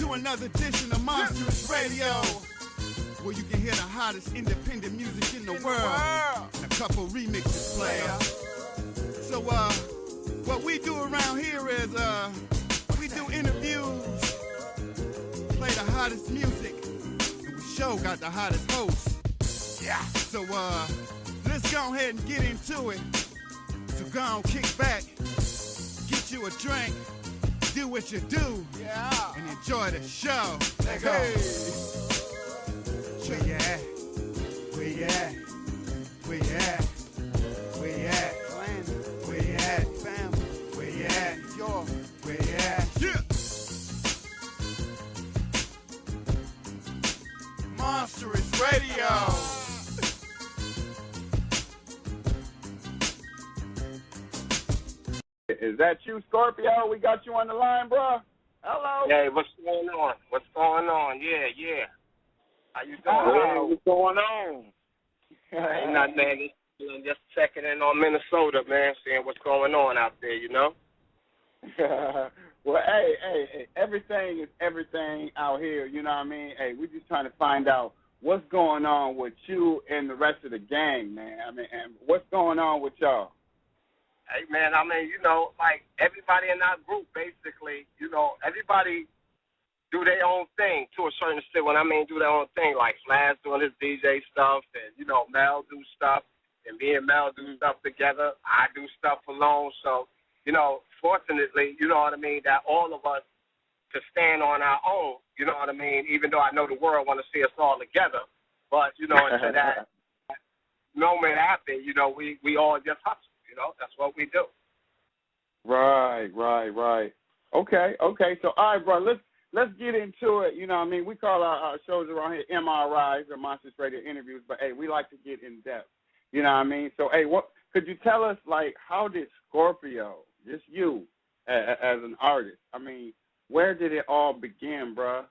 to another edition of Monsters Radio, where you can hear the hottest independent music in the world and a couple remixes, player. So, what we do around here is, we do interviews, play the hottest music, and we sure got the hottest host. Yeah. So, let's go ahead and get into it. So go on, kick back, get you a drink, do what you do, and enjoy the show. Let's go. Where you at? Where you at? Where you at? Where you at? Where you at? Family. Where you at? York. Where you at? Yeah. Monstrous Radio. Is that you, Scorpio? We got you on the line, bro. Hello. Hey, what's going on? What's going on? Yeah. How you doing? Hey, what's going on? Ain't nothing, man. Just checking in on Minnesota, man, seeing what's going on out there, you know? Well, hey, everything is everything out here, you know what I mean? Hey, we're just trying to find out what's going on with you and the rest of the gang, man. I mean, and what's going on with y'all? Hey, man, I mean, you know, like everybody in our group, basically, you know, everybody do their own thing to a certain extent. When I mean do their own thing, like Flash doing his DJ stuff, and, you know, Mel do stuff, and me and Mel do stuff together. I do stuff alone. So, you know, fortunately, you know what I mean, that all of us could stand on our own, you know what I mean, even though I know the world want to see us all together. But, you know, until that moment happened, you know, we all just hustle. You know, that's what we do. Right. Okay. So, all right, bro, let's get into it. You know what I mean? We call our shows around here MRIs, or Monsters Radio interviews, but, hey, we like to get in depth. You know what I mean? So, hey, what could you tell us, like, how did Scorpio, just you as an artist, I mean, where did it all begin, bro?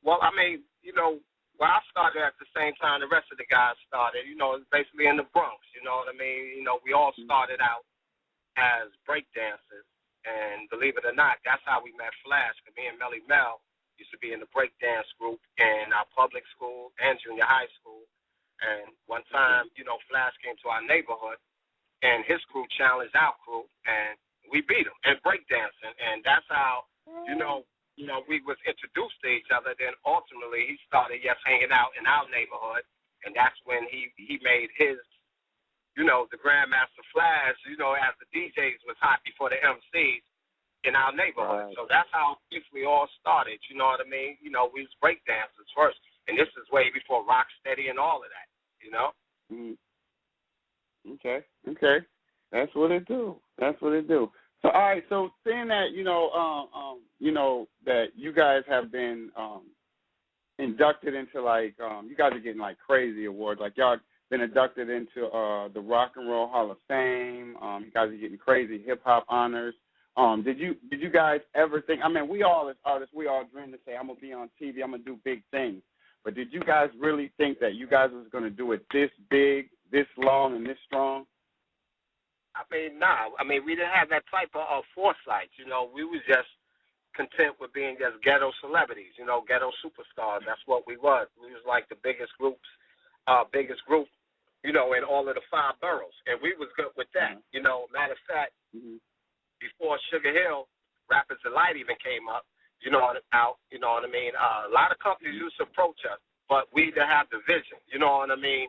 Well, I mean, you know, well, I started at the same time the rest of the guys started. You know, it's basically in the Bronx. You know what I mean? You know, we all started out as break dancers, and believe it or not, that's how we met Flash. Because me and Melly Mel used to be in the break dance group in our public school and junior high school. And one time, you know, Flash came to our neighborhood, and his crew challenged our crew, and we beat him in break dancing. And that's how, you know, we was introduced to each other. Then ultimately he started just hanging out in our neighborhood, and that's when he made his, you know, the Grandmaster Flash, you know, as the DJs was hot before the MCs in our neighborhood. Right. So that's how we all started, you know what I mean? You know, we was break dancers first, and this is way before Rocksteady and all of that, you know? Okay. That's what it do. So, all right, so seeing that, you know, that you guys have been inducted into, like, you guys are getting, like, crazy awards. Like, y'all been inducted into the Rock and Roll Hall of Fame. You guys are getting crazy hip-hop honors. Did you guys ever think, I mean, we all as artists, we all dream to say, I'm going to be on TV, I'm going to do big things. But did you guys really think that you guys was going to do it this big, this long, and this strong? I mean, nah. I mean, we didn't have that type of foresight. You know, we was just content with being just ghetto celebrities, you know, ghetto superstars. That's what we was. We was like the biggest group, you know, in all of the 5 boroughs. And we was good with that. You know, matter of fact, before Sugar Hill, Rappers Delight even came up, you know, you know what I mean? A lot of companies used to approach us, but we didn't have the vision, you know what I mean?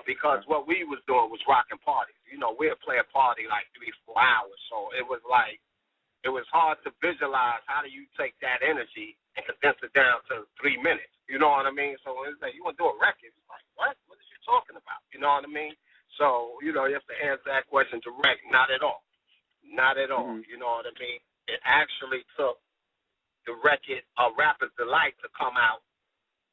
Because what we was doing was rocking parties. You know, we'd play a party like 3-4 hours. So it was like, it was hard to visualize how do you take that energy and condense it down to 3 minutes. You know what I mean? So it's like, you want to do a record? It's like, what? What are you talking about? You know what I mean? So, you know, you have to answer that question direct. Not at all. Not at all. You know what I mean? It actually took the record of Rapper's Delight to come out,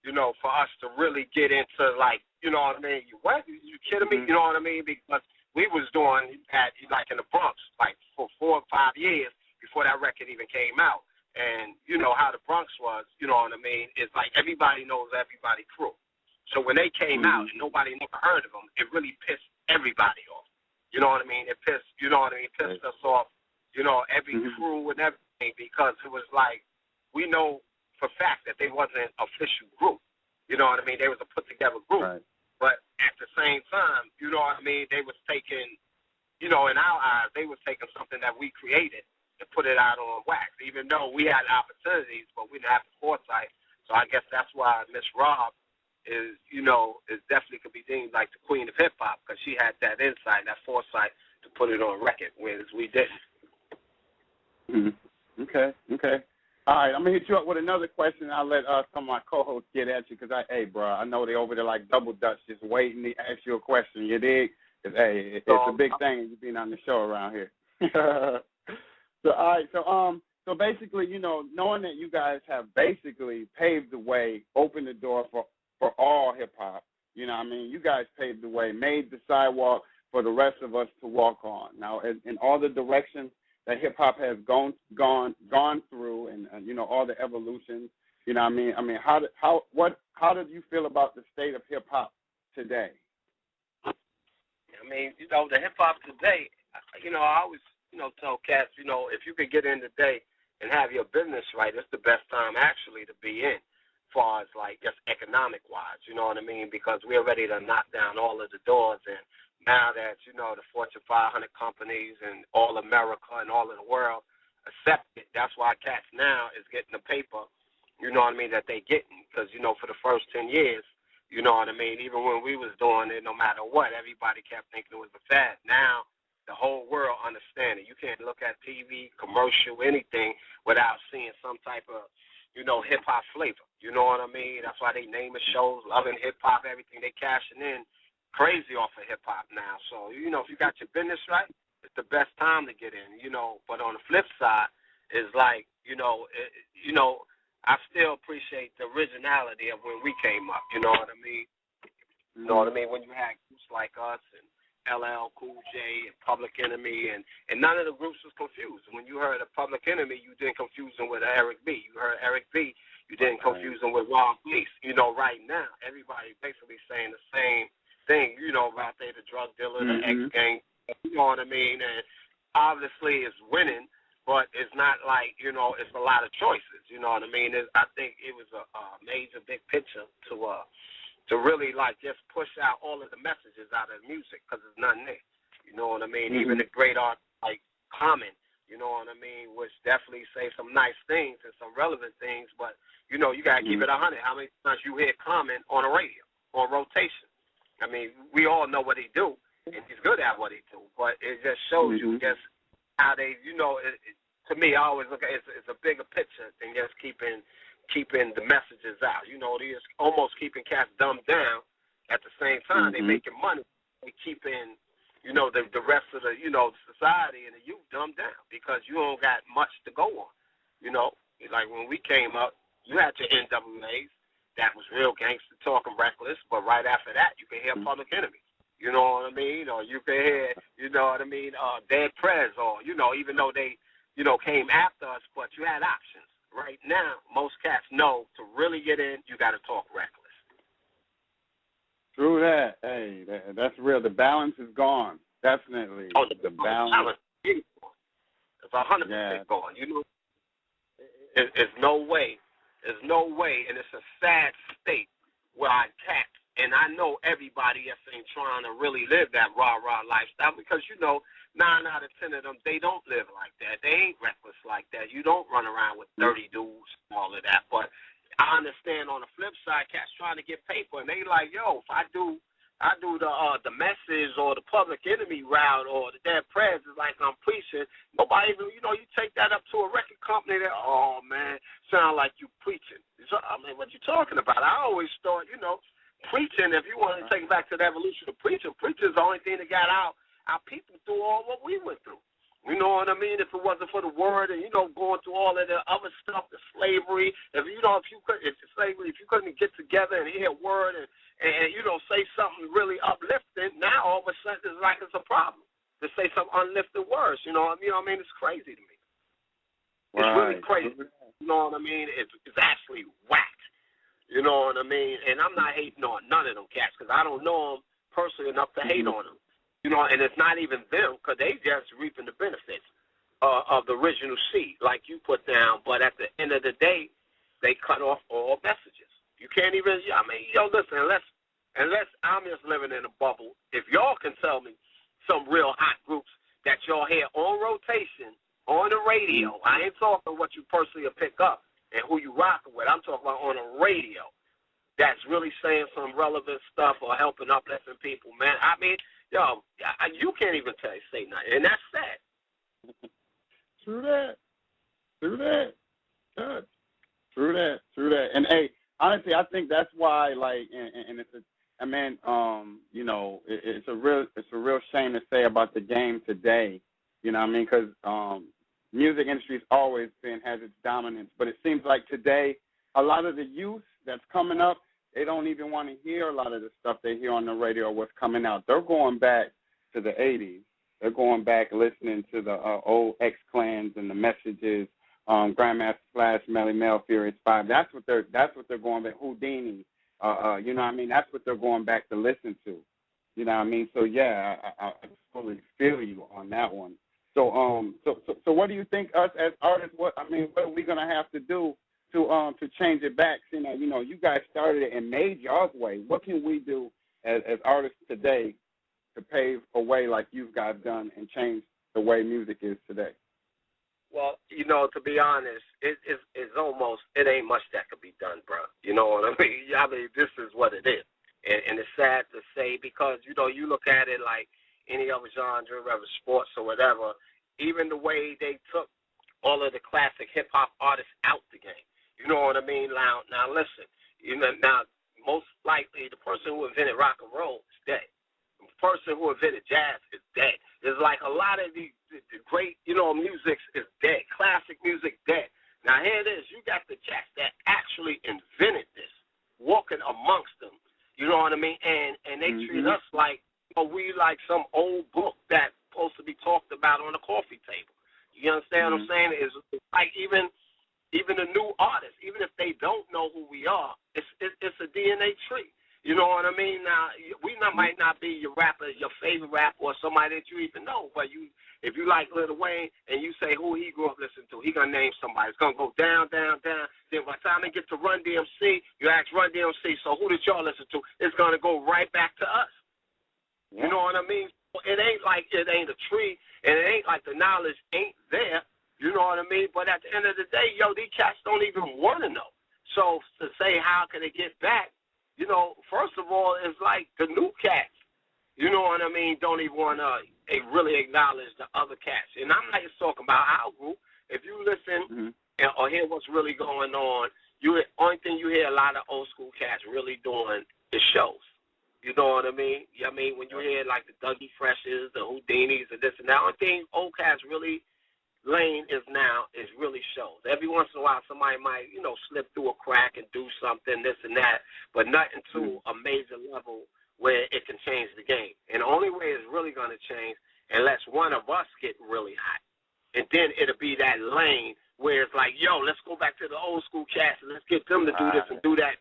you know, for us to really get into, like, you know what I mean? What? You kidding me? You know what I mean? Because we was doing that, like, in the Bronx, like, for 4 or 5 years before that record even came out. And you know how the Bronx was, you know what I mean? It's like everybody knows everybody crew. So when they came out and nobody never heard of them, it really pissed everybody off. You know what I mean? It pissed us off, you know, every crew and everything, because it was like, we know for fact that they wasn't an official group. You know what I mean? They was a put-together group. Right. But at the same time, you know what I mean, they was taking, you know, in our eyes, they was taking something that we created and put it out on wax, even though we had opportunities, but we didn't have the foresight. So I guess that's why Miss Rob is, you know, is definitely could be deemed like the queen of hip-hop, because she had that insight, that foresight to put it on record, whereas we didn't. Mm-hmm. Okay. All right, I'm going to hit you up with another question. I'll let some of my co-hosts get at you because, hey, bro, I know they over there like double dutch just waiting to ask you a question. You dig? Because, hey, it's a big thing you being on the show around here. So, all right, so basically, you know, knowing that you guys have basically paved the way, opened the door for all hip-hop, you know what I mean? You guys paved the way, made the sidewalk for the rest of us to walk on. Now, in all the directions that hip-hop has gone through and you know, all the evolutions, you know what I mean? How did you feel about the state of hip-hop today? I mean, you know, the hip-hop today, you know, I always, you know, tell cats, you know, if you could get in today and have your business right, it's the best time actually to be in, as far as like just economic-wise, you know what I mean? Because we're ready to knock down all of the doors, and now that, you know, the Fortune 500 companies and all America and all of the world accept it, that's why cats now is getting the paper, you know what I mean, that they getting. Because, you know, for the first 10 years, you know what I mean, even when we was doing it, no matter what, everybody kept thinking it was a fad. Now the whole world understands it. You can't look at TV, commercial, anything without seeing some type of, you know, hip-hop flavor. You know what I mean? That's why they name it shows, loving hip-hop, everything. They cashing in crazy off of hip-hop now. So, you know, if you got your business right, it's the best time to get in, you know. But on the flip side, it's like, you know, I still appreciate the originality of when we came up, you know what I mean? You know what I mean? When you had groups like us and LL Cool J and Public Enemy, and none of the groups was confused. When you heard of Public Enemy, you didn't confuse them with Eric B. You heard Eric B., you didn't confuse them with Rob Police. You know, right now, everybody basically saying the same thing, you know, about they the drug dealer, the ex-gang, you know what I mean? And obviously it's winning, but it's not like, you know, it's a lot of choices, you know what I mean? I think it was a major big picture to really, like, just push out all of the messages out of the music, because there's nothing there, you know what I mean? Even the great art, like Common, you know what I mean, which definitely say some nice things and some relevant things, but, you know, you got to keep it 100. How many times you hear Common on the radio, on rotation? I mean, we all know what he do, and he's good at what he do, but it just shows you just how they, you know, to me, I always look at it, it's a bigger picture than just keeping the messages out. You know, they're almost keeping cats dumbed down. At the same time, they making money. They keeping, you know, the rest of the, you know, society and the youth dumbed down because you don't got much to go on. You know, like when we came up, you had your NWAs. That was real gangster talking reckless, but right after that, you can hear Public Enemy. You know what I mean? Or you can hear, you know what I mean, Dead Prez, or, you know, even though they, you know, came after us, but you had options. Right now, most cats know to really get in, you got to talk reckless. True that. Hey, that's real. The balance is gone. Definitely. Oh, the balance. It's 100% gone. You know, it's no way. There's no way, and it's a sad state where I cats, and I know everybody else ain't trying to really live that rah-rah lifestyle because, you know, 9 out of 10 of them, they don't live like that. They ain't reckless like that. You don't run around with 30 dudes and all of that. But I understand on the flip side, cats trying to get paper, and they like, yo, if I do the message or the Public Enemy route or the Dead Prez is like I'm preaching. Nobody even, you know, you take that up to a record company, that, oh, man, sound like you preaching. So, I mean, what you talking about? I always thought, you know, preaching, if you want to take it back to the evolution of preaching is the only thing that got our people through all what we went through. You know what I mean? If it wasn't for the word and, you know, going through all of the other stuff, the slavery, if you couldn't get together and hear a word and you know, say something really uplifting, now all of a sudden it's like it's a problem to say some uplifting words. You know what I mean? It's crazy to me. It's really crazy. You know what I mean? It's actually whack. You know what I mean? And I'm not hating on none of them cats because I don't know them personally enough to hate on them. You know, and it's not even them because they just reaping the benefits of the original seed, like you put down. But at the end of the day, they cut off all messages. You can't even. I mean, listen. Unless I'm just living in a bubble. If y'all can tell me some real hot groups that y'all hear on rotation on the radio, I ain't talking what you personally pick up and who you rocking with. I'm talking about on the radio. That's really saying some relevant stuff or helping uplifting people, man. I mean, you can't even say nothing, and that's sad. True that. And hey, honestly, I think that's why, like, and it's it's a real shame to say about the game today. You know what I mean? Because music industry's always has its dominance, but it seems like today a lot of the youth that's coming up, they don't even want to hear a lot of the stuff they hear on the radio or what's coming out. They're going back to the 80s. They're going back listening to the old X-Clans and the Messages, Grandmaster Flash, Melly Mel, Furious 5. That's what they're going back. Houdini. You know what I mean? That's what they're going back to listen to. You know what I mean? So yeah, I totally feel you on that one. So so what do you think us as artists? What are we gonna have to do to change it back? You know, you guys started it and made y'all's way. What can we do as artists today to pave a way like you guys done and change the way music is today? Well, to be honest, it's almost, it ain't much that could be done, bro. You know what I mean? This is what it is. And it's sad to say because, you look at it like any other genre, whether sports or whatever, even the way they took all of the classic hip-hop artists out the game. You know what I mean? Now listen, now most likely the person who invented rock and roll is dead. The person who invented jazz is dead. There's like a lot of the great, music is dead. Classic music dead. Now here it is. You got the cats that actually invented this, walking amongst them. You know what I mean? And they treat us like we like some old book that's supposed to be talked about on a coffee table. You understand what I'm saying? It's like even the new artists, even if they don't know who we are, it's a DNA tree. You know what I mean? Now, might not be your rapper, your favorite rapper, or somebody that you even know, but if you like Lil Wayne and you say who he grew up listening to, he going to name somebody. It's going to go down, down, down. Then by the time they get to Run DMC, you ask Run DMC, so who did y'all listen to? It's going to go right back to us. Yeah. You know what I mean? It ain't like it ain't a tree, and it ain't like the knowledge ain't there. You know what I mean? But at the end of the day, these cats don't even want to know. So to say how can they get back, first of all, it's like the new cats, you know what I mean, don't even want to really acknowledge the other cats. And I'm not just talking about our group. If you listen or hear what's really going on, only thing you hear a lot of old school cats really doing is shows. You know what I mean? When you hear like the Dougie Freshes, the Houdinis, and this and that, only thing old cats really lane is now is really shows. Every once in a while, somebody might, slip through a crack and do something, this and that, but nothing to a major level where it can change the game. And the only way it's really going to change unless one of us get really hot. And then it'll be that lane where it's like, let's go back to the old school cats and let's get them to do this and do that.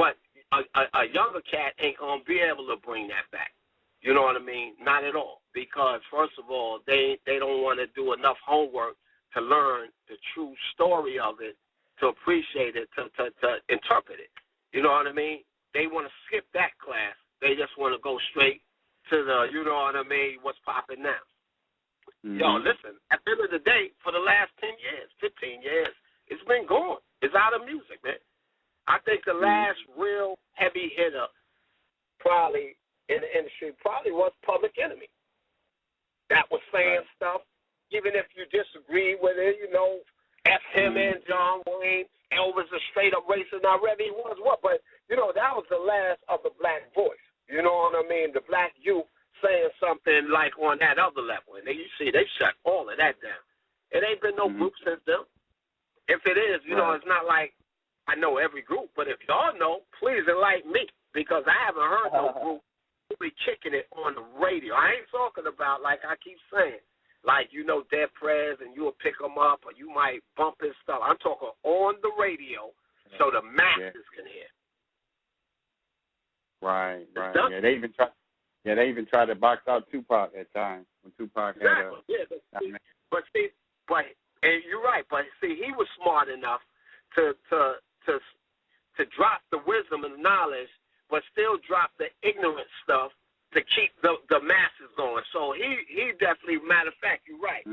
But a younger cat ain't going to be able to bring that back. You know what I mean? Not at all. Because, first of all, they don't want to do enough homework to learn the true story of it, to appreciate it, to interpret it. You know what I mean? They want to skip that class. They just want to go straight to the, you know what I mean, what's popping now. Listen, at the end of the day, for the last 10 years, 15 years, it's been gone. It's out of music, man. I think the last real heavy hitter probably in the industry probably was Public Enemy. That was saying stuff, even if you disagree with it, F him and John Wayne, Elvis a straight up racist. Now, Revy was what? But, that was the last of the black voice. You know what I mean? The black youth saying something like on that other level. And then you see they shut all of that down. It ain't been no group since then. If it is, it's not like I know every group, but if y'all know, please enlighten me because I haven't heard no group really kicking it on the radio. I ain't talking about, like I keep saying, like, Dead Prez and you'll pick them up or you might bump his stuff. I'm talking on the radio so the masses can hear. Right. Yeah, they even tried to box out Tupac at times when Tupac had but see, and you're right, but see, he was smart enough to drop the wisdom and the knowledge, but still drop the ignorant stuff to keep the masses going. So he definitely, matter of fact, you're right.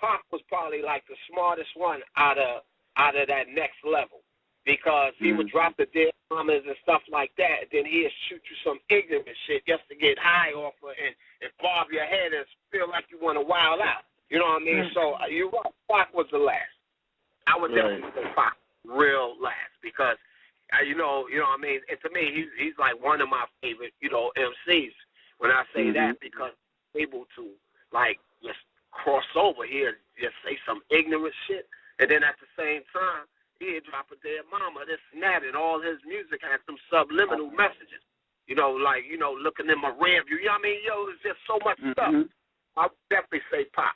Pac was probably like the smartest one out of that next level, because he would drop the dead mamas and stuff like that, and then he'd shoot you some ignorant shit just to get high off of and bob your head and feel like you want to wild out. You know what I mean? So you're right. Pac was the last. I would definitely say Pac, real last, because you know what I mean. And to me, he's like one of my favorite, MCs. When I say that, because he's able to like just cross over here, just say some ignorant shit, and then at the same time, he'd drop a dead mama, this and that, and all his music has some subliminal messages. Looking in my rear view. You know what I mean? It's just so much stuff. I would definitely say Pac.